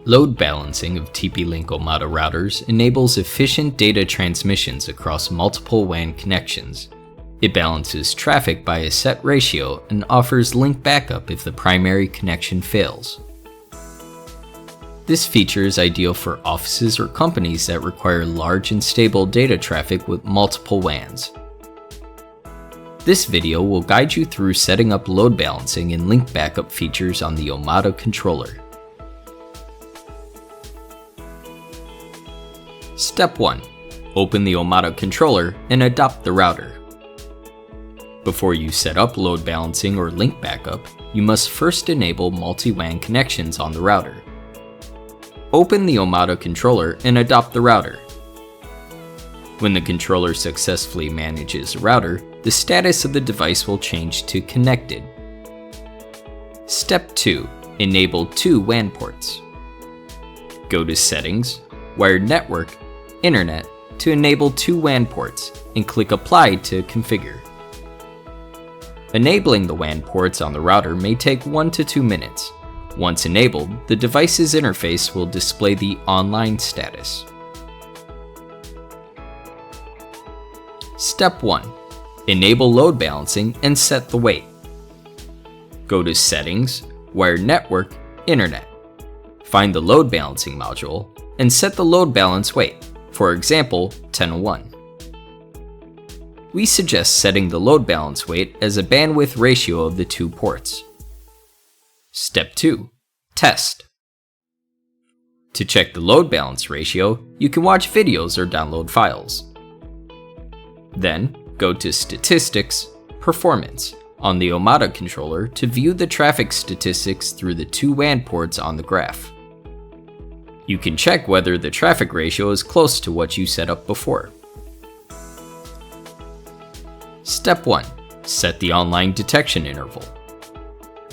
Load balancing of TP-Link Omada routers enables efficient data transmissions across multiple WAN connections. It balances traffic by a set ratio and offers link backup if the primary connection fails. This feature is ideal for offices or companies that require large and stable data traffic with multiple WANs. This video will guide you through setting up load balancing and link backup features on the Omada controller. Step 1. Open the Omada controller and adopt the router. Before you set up load balancing or link backup, you must first enable multi-WAN connections on the router. Open the Omada controller and adopt the router. When the controller successfully manages a router, the status of the device will change to connected. Step 2. Enable 2 WAN ports. Go to Settings, Wired Network, Internet to enable 2 WAN ports and click Apply to configure. Enabling the WAN ports on the router may take 1 to 2 minutes. Once enabled, the device's interface will display the online status. Step 1. Enable load balancing and set the weight. Go to Settings, Wired Network, Internet. Find the load balancing module and set the load balance weight, for example 10:1. We suggest setting the load balance weight as a bandwidth ratio of the 2 ports. Step 2. Test. To check the load balance ratio, you can watch videos or download files. Then, go to Statistics, Performance on the Omada controller to view the traffic statistics through the 2 WAN ports on the graph. You can check whether the traffic ratio is close to what you set up before. Step 1. Set the online detection interval.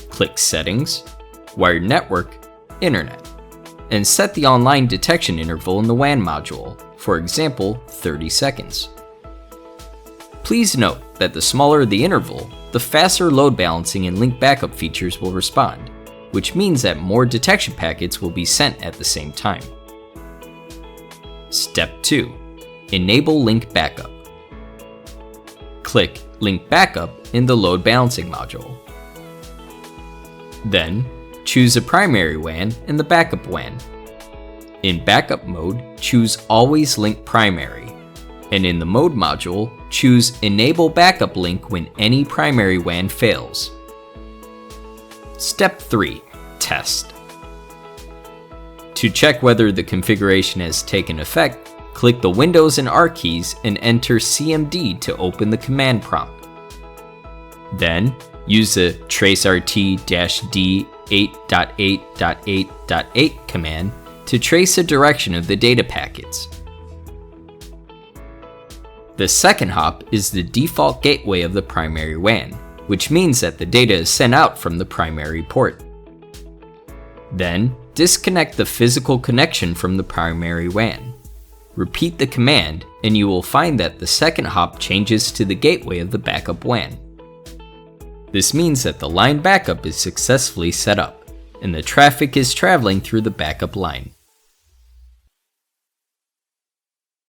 Click Settings, Wired Network, Internet, and set the online detection interval in the WAN module, for example 30 seconds. Please note that the smaller the interval, the faster load balancing and link backup features will respond, which means that more detection packets will be sent at the same time. Step 2. Enable link backup. Click Link Backup in the load balancing module. Then, choose a primary WAN and the backup WAN. In backup mode, choose Always Link Primary, and in the Mode module, choose Enable Backup Link when any primary WAN fails. Step 3. Test. To check whether the configuration has taken effect, click the Windows and R keys and enter CMD to open the command prompt. Then, use the traceRT-D8.8.8.8 command to trace the direction of the data packets. The second hop is the default gateway of the primary WAN, which means that the data is sent out from the primary port. Then, disconnect the physical connection from the primary WAN. Repeat the command, and you will find that the second hop changes to the gateway of the backup WAN. This means that the line backup is successfully set up, and the traffic is traveling through the backup line.